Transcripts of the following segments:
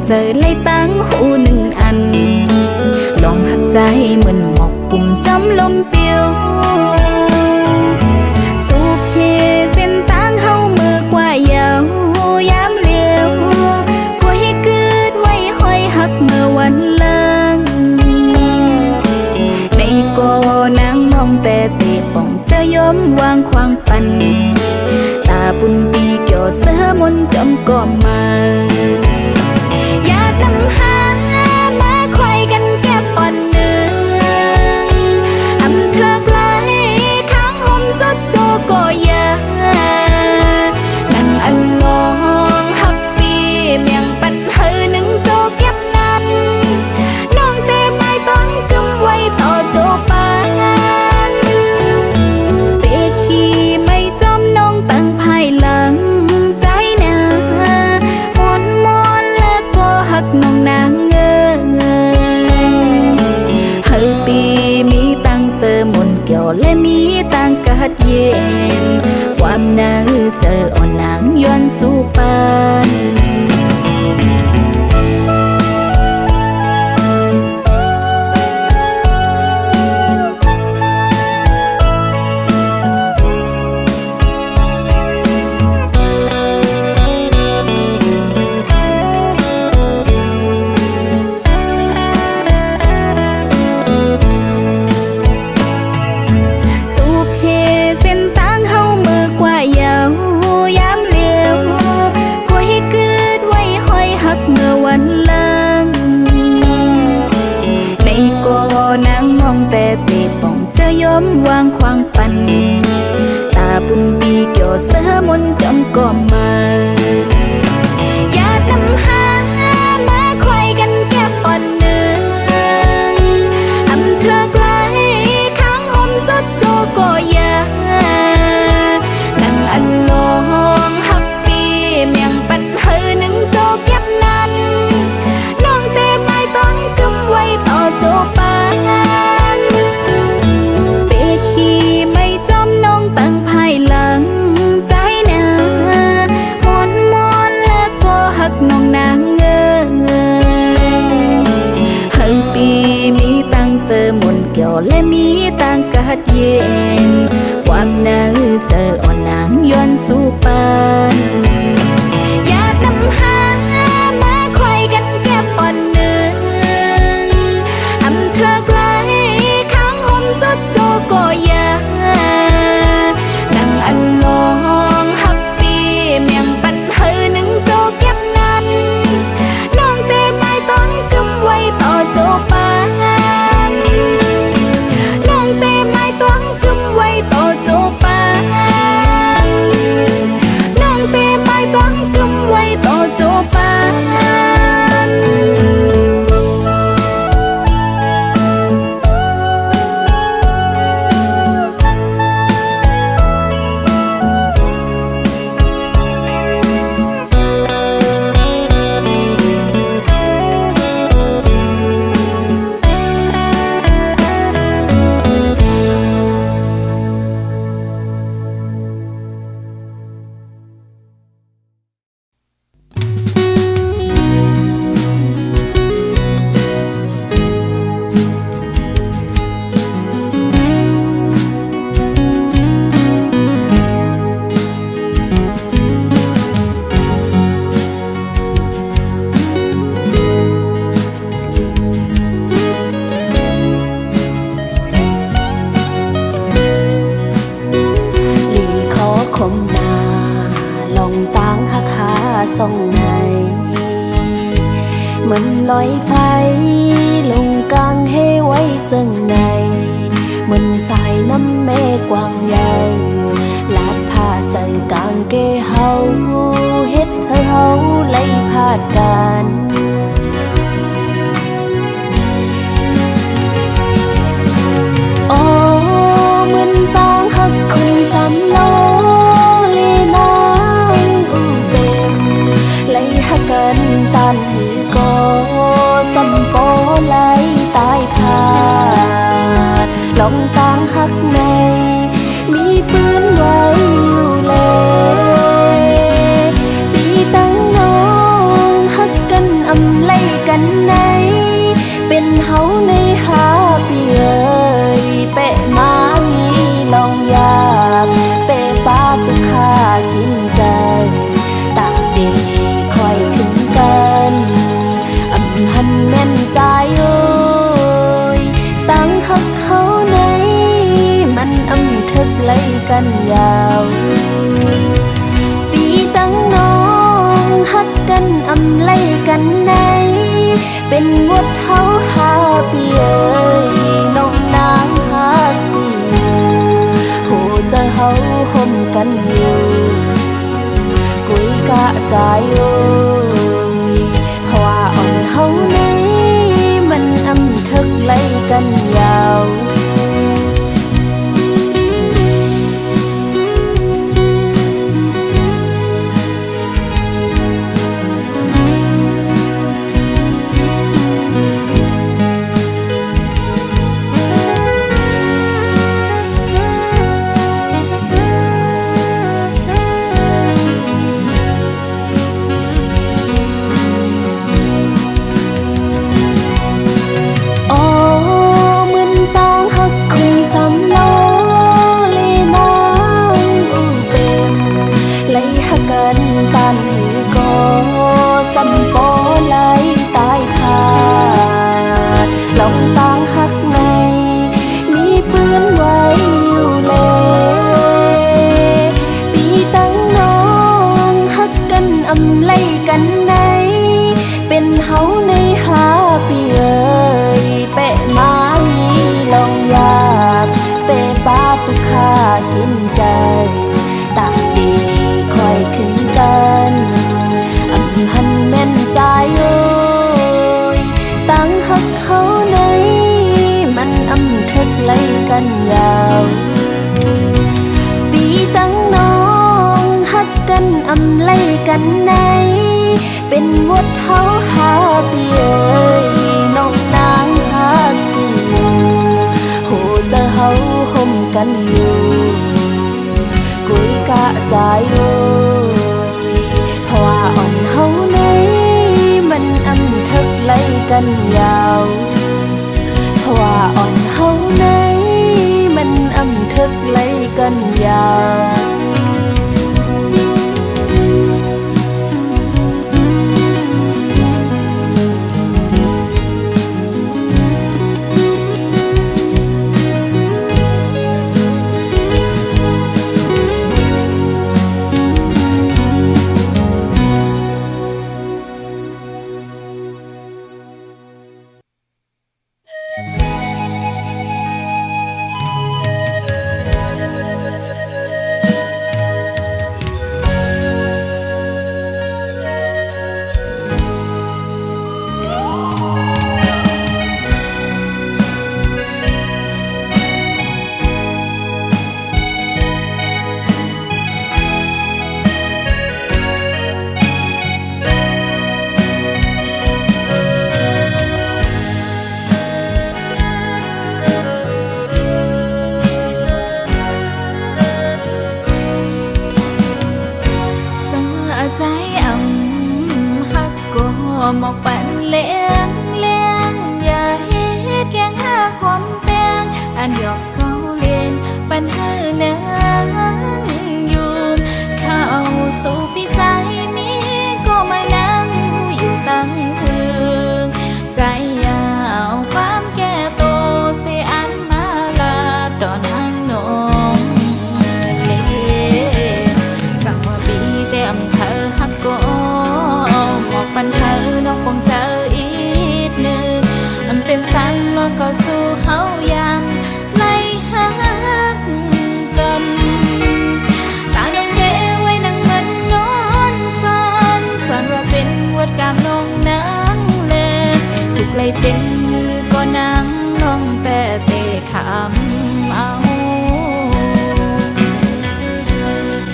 เจอเลยตั้งหูหนึ่งอันลองหักใจเหมือนหมอกปุ่มจำลมเปียวสูบเฮเส้นตั้งเฮามือกว่ายาวยามเลี้ยวก็ให้เกิดไว้คอยหักเมื่อวันเลิงในก็นางมองแต่เตะป่องจะยอมวางควางปันตาบุญปีเกี่ยวเสือมนจอมก็มาอย่านำหามาคอยกันแก้ปอนเนื้ออำเธอกลายข้างห่มสดโจก็ยานั่งอันลองหักปีเมียงปันเฮอหนึ่งโจเก็บนั้นน้องเตไม้ต้นกึมไว้ต่อโจปานเปขี้ไม่จอมน้องตั้งภายหลังใจเนื้อมอนแล้วก็หักน้องนางเงยเฮอปีมีตั้งเสอมนเกี่ยวและมีตั้งกัดเย็นความเนื้อเจออ่อนนางย้อนสู่ปานวางควางปันตาบุญปีเกี่ยวเสือมนจอมก็มาอย่านำหามาคอยกันแก้ปอนเนื้ออำเธอกลายข้างห่มสดโจก็ยานั่งอันลองหักปีเมียงปันเฮอหนึ่งโจเก็บนั้นน้องเตไม้ต้นกึมไว้ต่อโจปานตั้งภายหลังใจเนื้อมอนแล้วก็หักน้องนางเงยเฮอปีมีตั้งเสอมนเกี่ยวและมีตั้งกัดเย็นความเนื้อเจออ่อนนางย้อนสู่ปานอย่านำหามาคอยกันแก้ปอนเนื้ออำเธอกลายข้างห่มสดโจก็ยาอันลองหักปีเมียงปันเฮอหนึ่งโจเก็บนั้นน้องเตไม้ต้นกึมไว้ต่อโจปานน้องเตไม้ต้นกึมไว้ต่อโจปานน้องเตไม้ต้นกึมไว้ต่อโจปานส่องไหนมันลอยไฟลงกลางให้ไว้จังไหนมันสายน้ำแม่กว้างใหญ่ลาดผ้าใส่กางเกเฮาเฮ็ดให้เฮาไล่พาดกันโอ้มันต้องหักคนสามโลกันตานหือก็สัมโปไหลตายพาดลองตางหักในมีปืนไว้อยู่เลย กันยาวปีตั้งน้องฮักกันอำไลกันในเป็นวดเฮาหาปีเอ้ยน้องนางฮักปีโหจะเฮาห่มกันอยู่กุยกะใจโอ้ยเพราะว่าอ่อนเฮาในมันอำทึกไล่กันยาวกินใจตาดีคอยขึ้นกันอำหันแม่นใจโอ้ยตั้งหักเขาในมันอำทึกไล่กันยาวปีตั้งน้องหักกันอำไล่กันในเป็นวดเฮาหาปีเอ้ยน้องนางฮักกูโหจะเฮาห่มกันอยู่กุยกะใจโอ้ยเพราะว่าอ่อนเฮาในมันอำทึกไล่กันยาวเพราะว่าอ่อนเฮาในมันอำทึกไล่กันยาวหมอกปั่นเลี้ยงอย่าเฮ็ดแกงหาความแปงอันหยอกเขาเล่นปัญหาเนืองอยู่เข้าสู่ปีใจมีก็มานั่งอยู่ตั้งหือใจยาวความแก่โตเสียอันมาลาดอนหางนองเล่สั่งว่าปีเต็มเธอฮักก็หมอกปัญหานอกคงเจออีกหนึ่งมันเป็นสังโลกก็สู้เฮายามไล่หักกันตาดงเด้ไว้นั่งมันนอนฟังสอนว่าเป็นวดกามน้องนางเล่ถูกไล่เป็นมือก็นั่งน้องแต่เตะขำเอา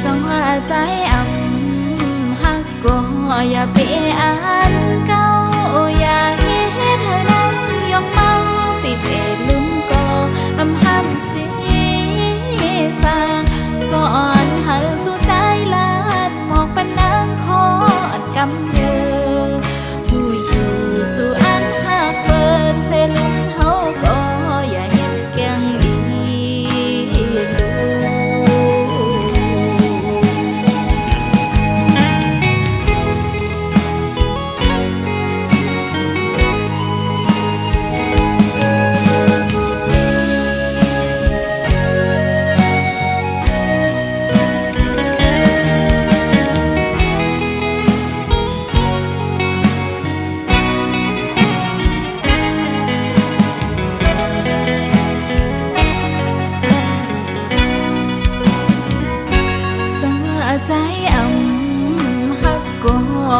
สองว่าใจฮักก็อย่าเปอ่านเก่าอย่าเฮ็ดเธอนั่งยองเมาปิดเอ็ดลืมก็อำห้ำสิสร้างสอนเธอสู่ใจลาดหมอกเป็นนางคอนกำเนิดผู้อยู่สู่อันหักเปิดเซลืมเฮาก็อย่าเฮ็ดแกงอีลู ใจฮักก็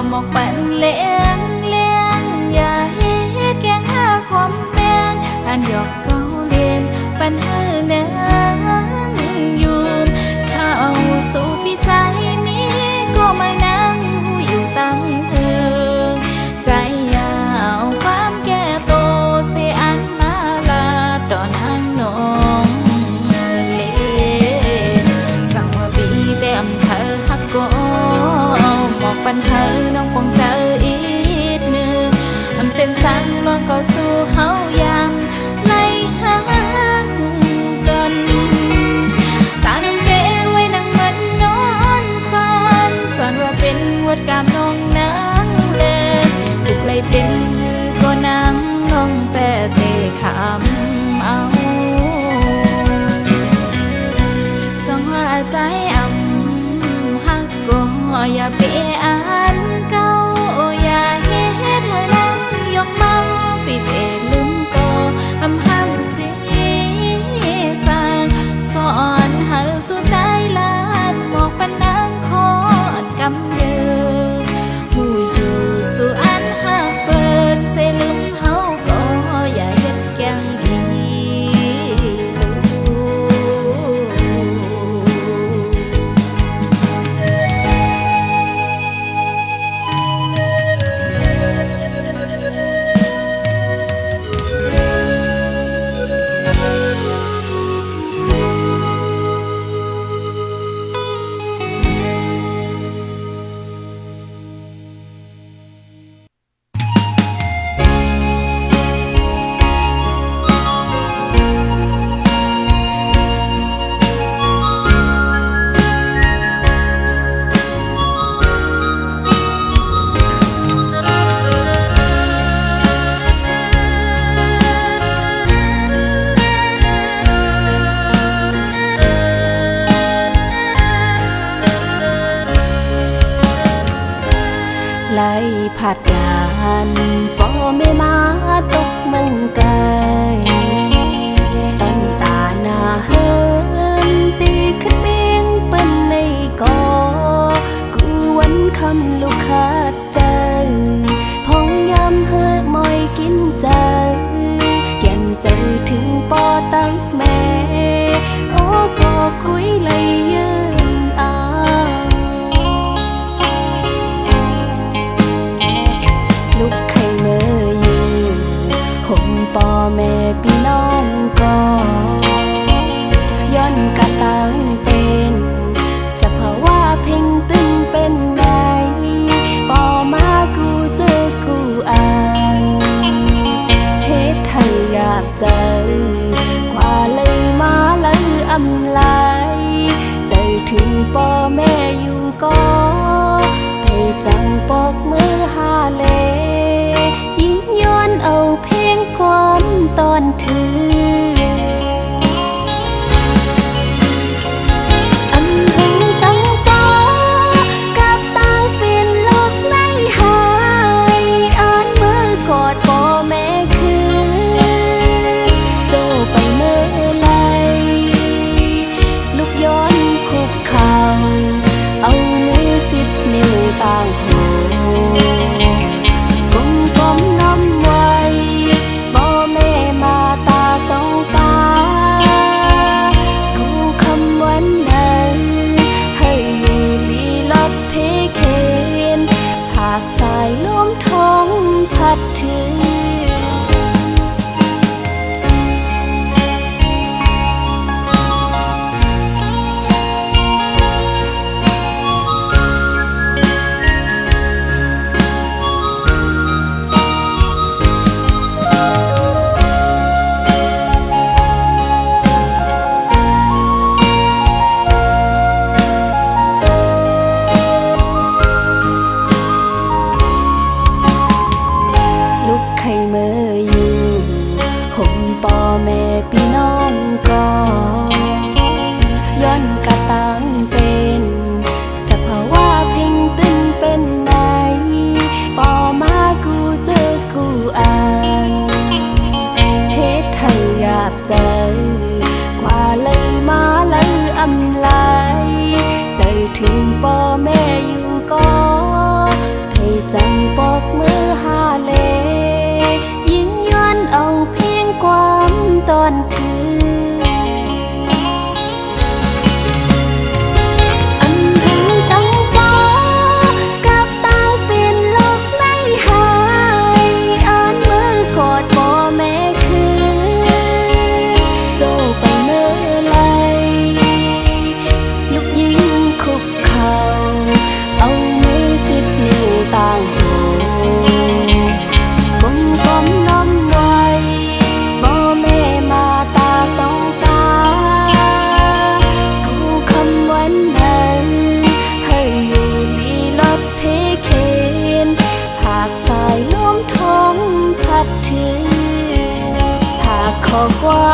หมอกปันเลี้ยงอย่าเฮ็ดแกงหาความแมงอันหยอกเกาเลียนปันให้นางอยู่เข้าสู่ปีใจนี้ก็มานั่งอยู่ตั้งเธอใจยาวความแก่โตเสียอันมาลาต่อนางน้องเล่สั่งว่าบีแต่อำเธอฮักก็หมอกปันเฮอน้องปองเจออีกหนึ่งมันเป็นสังลวงก็สู่เฮายามไล่หากันตาน้ำเด้ไว้นั่งมันนอนฟันสอนว่าเป็นวดกามน้องนางเล่ถูกไล่เป็นก็นางน้องแปะเตะขำเอาสองหัวใจฮักก็อย่าไปอ่านเก่าอย่าเฮ็ดให้นั่งยกเมาปิดเอลืมก็ห้ำเสียสางสอนให้สู่ใจลานหมอกปันนางคอดกำเดินผู้อยู่สู่อันหักเปิดเสลืมเฮาก็อย่าเฮ็ดแกงอีลูไล่ผัดยานปอไม่มาตกเมืองไกลตันตาหน้าเฮินตีขึ้นเบียงเป็นในกอกูวันคำลูกขาดใจพองยำเฮอมอยกินใจแก่นใจถึงปอตั้งแม่โอ้ก็คุยเลยยืนลูกไข่เมื่ออยู่ห่มปอแม่พี่น้องก็ย้อนกะตั้งเป็นสภาวะเพ่งตึงเป็นไหนปอมากูเจอกูอ่านเฮ็ดให้อยากใจกว่าเลยมาเลยอำลายใจถึงปอแม่อยู่ก็ให้จังปอกมือหาเลยิ่งย้อนเอาเพลงความตอนถืออำพึงสังปอกับต่างเป็นโลกในหายอ่านมือกอดปอแม่คืนโจไปเมื่อไรลูกย้อนคุกเข่าเอามือ10 นิ้วต่างหู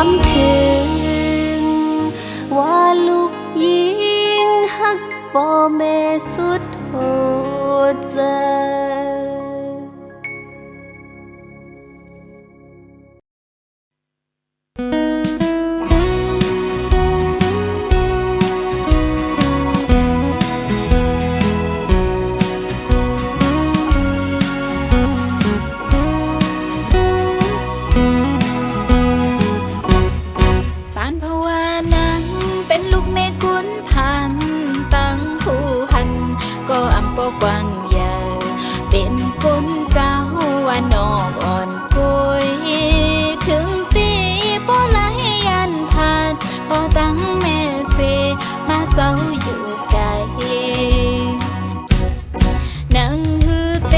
ามถึงว่าลูกยิงฮักบ่แม่สุดโหดใจ ปานภาวานั้นเป็นลูกแม่กุนพันตั้งผู้หันก็อำปอกวางใหญ่เป็นกุนเจ้าว่านอกอ่อนกยถึงตีบ่ไหลยันผ่านพอตั้งแม่เสมาเศร้าอยู่ไกลนังฮือเต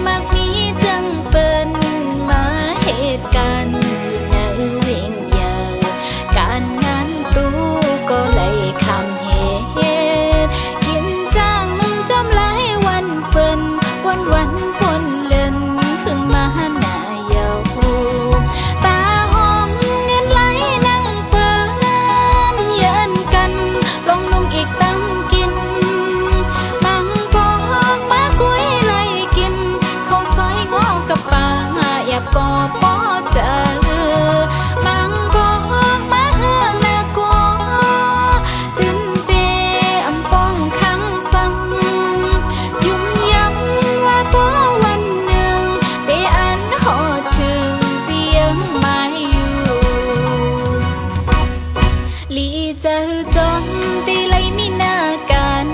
มักมีจังเปิ้นมาเหตุการณ์อยู่ในวิ่งใหญ่การงานตู้ก็เลยคำเหตุกินจังจำหลายวันเปิ้นวันฝนเล่นเพิ่งมาหน้าเยาตาหอมเงินไหลนั่งเปิ้นเยินกันลงอีกตั้งกินบางพอกมากุ้ยไล่กินข้าวซอยงอกับปลาอยากก็พอเจอบางพอกมาเฮือนแล้วก็ตื่นเต้นป้องขังซ้ำยุ่มย้ำว่าตัววันหนึ่งได้อันหอดถึงเตียงไม่อยู่ลีเจอจนตีไลมีหน้ากัน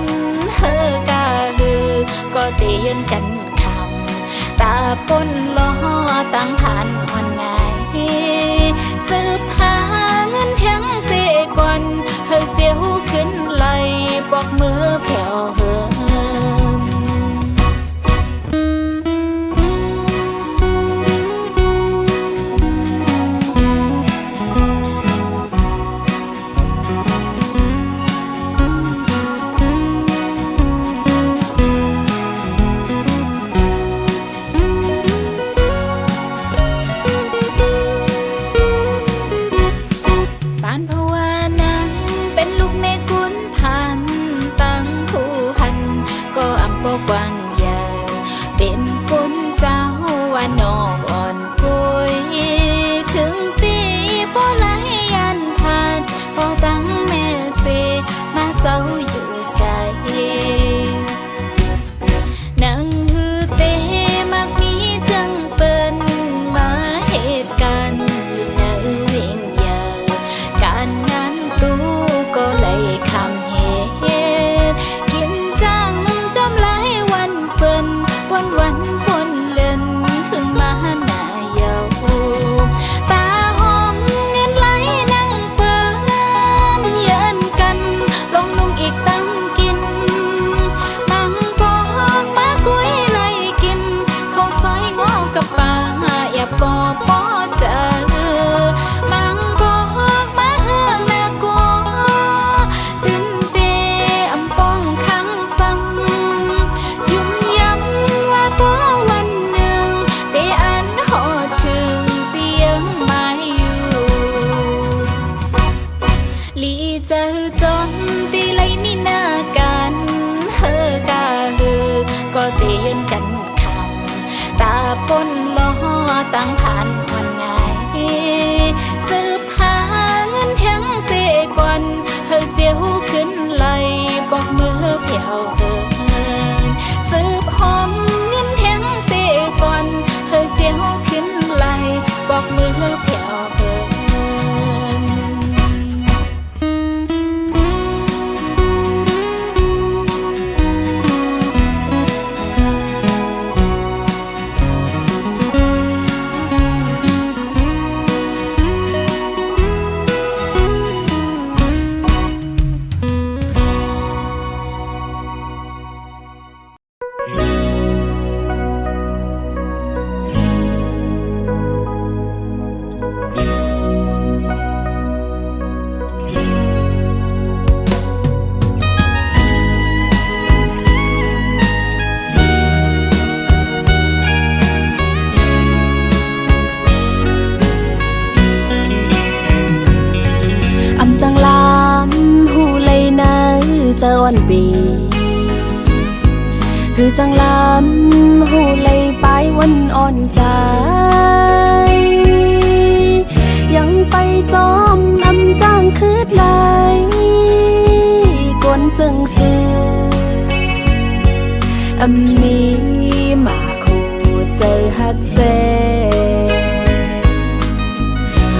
เฮอกาฮือก็เตียนกันคำตาปนล้อตั้งผ่านอ่อนง่ายสืบหาเงินเพียงเสก่อนเฮอเจียวขึ้นไหลปอกมือแผ่วเฮิม เ อ่อนปีคือจังลำหูเลยไปวันอ่อนใจยังไปจอมอำจ้างคืดไหลกวนจึงสู้อำมีมาคู่เจอฮักเจ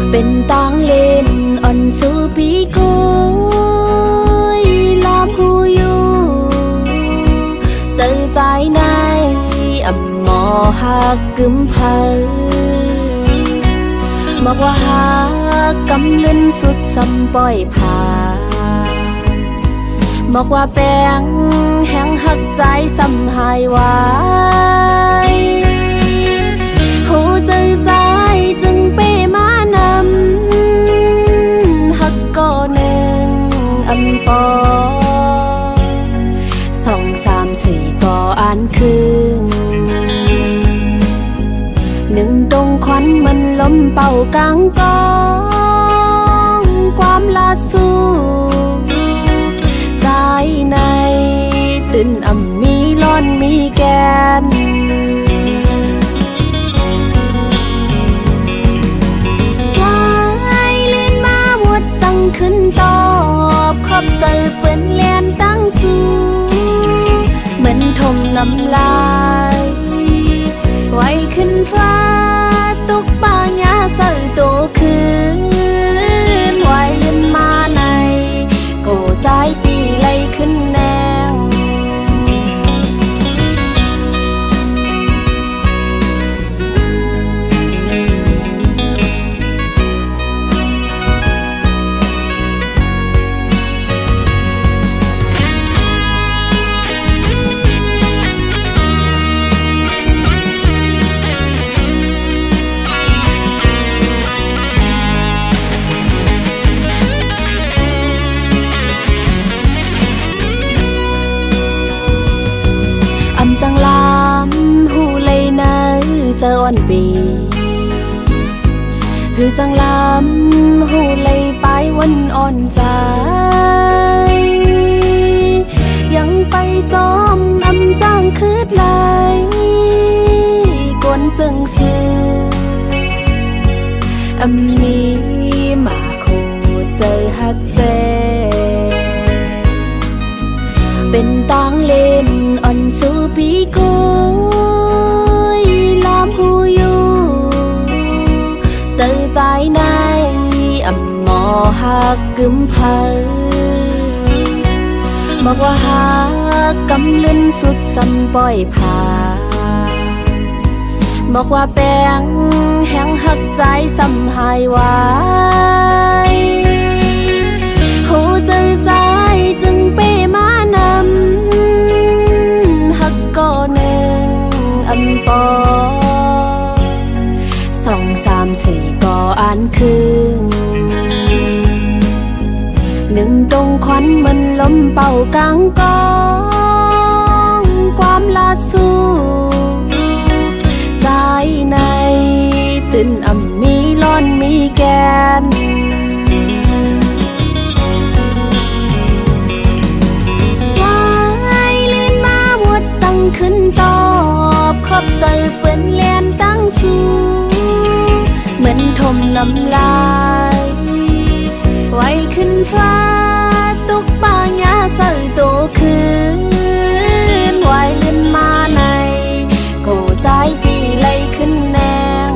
เป็นตังเล่นอ่อนสู้ปีกุยลามหูอยู่เจอใจในอำหมอหักกึมเพอบอกว่าหักกำลึนสุดสำปล่อยผ่าบอกว่าแปงแห้งหักใจสำหายไว้หูใจใจจึงเป้มานำหักก่อหนึ่งอำปอ2 3 4ก่ออ่านคืน1ดงควันมันลมเป่ากลางกองความลาสู้ใจในตื่นอ่ำมีร้อนมีแกนวายลื่นมาวุดสั่งขึ้นตอบขอบเสิร์ฟเปิ้นเลียนตั้งสู้เหมือนทมน้ำลายไว้ขึ้นฟ้าตุกป่าหญ้าเสิร์ฟโตคืนไว้ลื่นมาในโกใจปีไล่ขึ้นแนวจังลำหูเลยนะเจออ่อนปีคือจังลำหูเลยไปวันอ่อนใจยังไปจอมอำจ้างคืดไหลกวนจึงสู้อำมีมาคู่เจอฮักเจเป็นตังเล่นอ่อนสู้ปีกุยลามหูอยู่เจอใจในอำหมอหักกึมเพอบอกว่าหักกำลึนสุดสำปล่อยผ่าบอกว่าแปงแห้งหักใจสำหายไว้หูเจอใจจึงเป้มานำหักก่อหนึ่งอำปอ2 3 4ก่ออ่านคืน1ดงควันมันลมเป่ากลางกองความลาสู้ใจในตื่นอ่ำมีร้อนมีแกนขึ้นตอบขอบเสิร์ฟเปิ้นเลียนตั้งสู้เหมือนทมน้ำลายไว้ขึ้นฟ้าตุกป่าหญ้าเสิร์ฟโตคืนไว้ลื่นมาในโกใจปีไล่ขึ้นแนว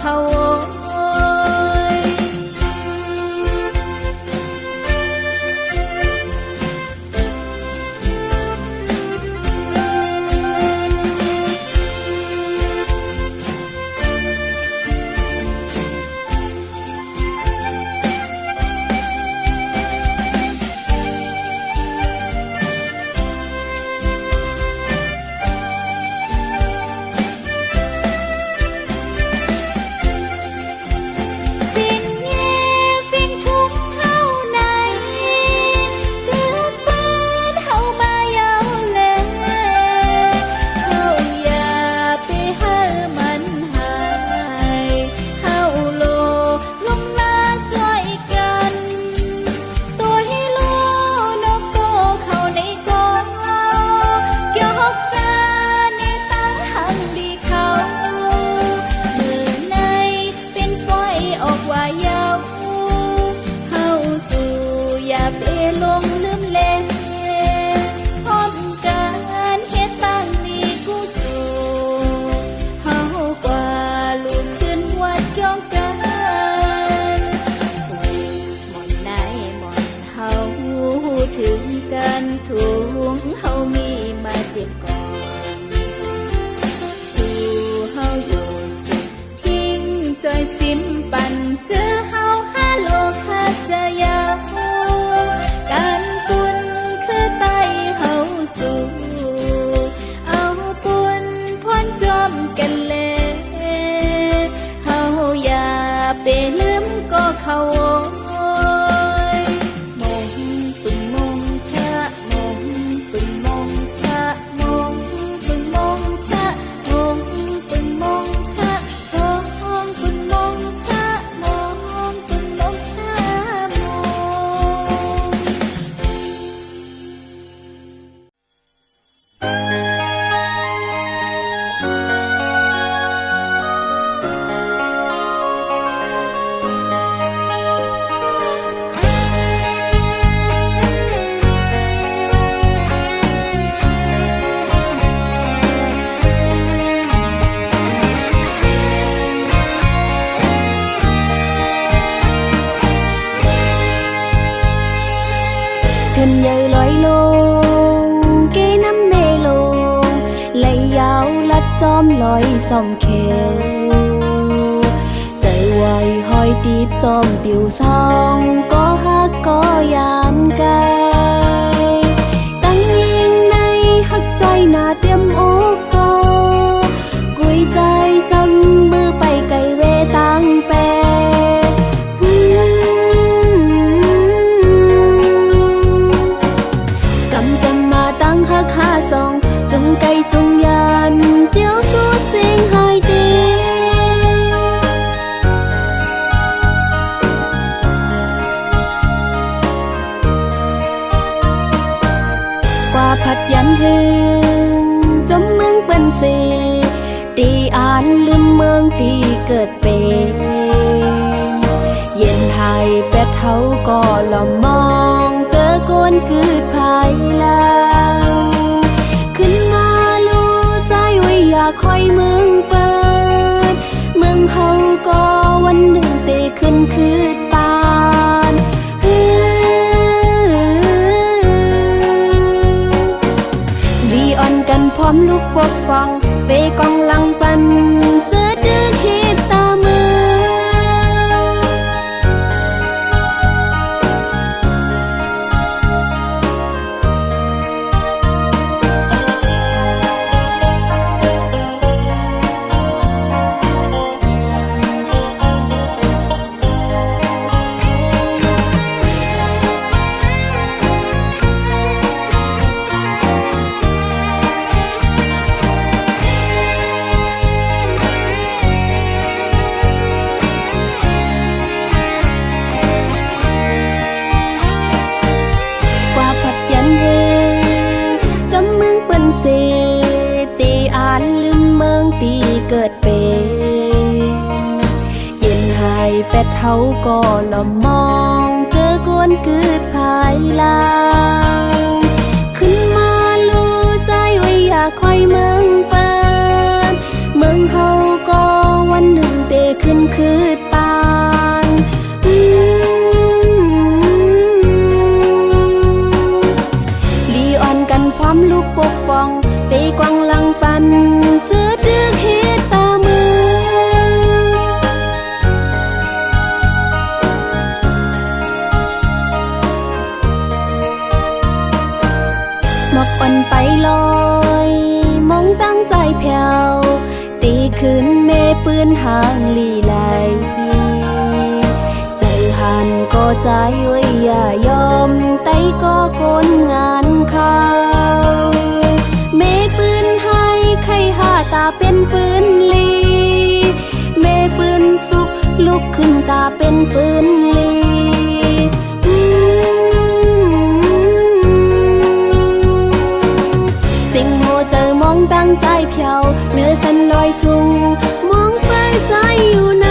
เขาถึงกันทุงเฮามีมาเจ็บก่อนสู่เฮาอยู่สิทิ้งจอยซิมปันเจอเฮาฮาโลคาจะยาวการปุ่นคือไตเฮาสู่เอาปุ่นพ้นจอมกันเลยเฮาอย่าไปลืมก็เขาขึ้นใหญ่ลอยลงเกน้ำเมลงไหลยาวลัดจอมลอยส่อมเขวใจไวหอยตีจอมปิวซองก็ฮักก็ยานกายตั้งยิงในฮักใจหน้าเตรียมอกก็กุยใจจำมือไปไกลเวตั้งแปฮักหาสองจงไกลจงยานเจียวสู้เสียงหายเตีกว่าผัดยันหึงจมเมืองเป็นสีตีอ่านลืมเมืองตีเกิดเป็นเย็นไทยเป็ดเฮาก็ละมองเจอก้นกืดภายหลังขึ้นมาลู่ใจไว้อยากคอยเมืองเปิดเมืองเฮาก็วันหนึ่งเตขึ้นคืดปานดีอ่อนกันพร้อมลูกปกป้องเปกองหลังปันเจอดื้อคิดตาเมืองสีตีอ่านลืมเมืองตีเกิดเป็นเย็นหายเป็ดเฮาก็ละมองเจอกวนกืดภายหลังขึ้นมาลู่ใจไว้อยากคอยเมืองเปิดเมืองเฮาก็วันหนึ่งเตขึ้น กันพร้อมลูกปกป้องไปกวางหลังปันเจอดึกเฮ็ดตามือหมอกอ่อนไปลอยมองตั้งใจแผ่วตีขึ้นเมปืนหางลีไหลใจหันก็ใจไว้อย่ายอมไต้ก็กลงานเขาเมปืนให้ใครหาตาเป็นปืนลีเมปืนสุกลุกขึ้นตาเป็นปืนลีสิ่งโหเจอมองตั้งใจเพียวเนื้อฉันลอยสูงมองไปใจอยู่ไหน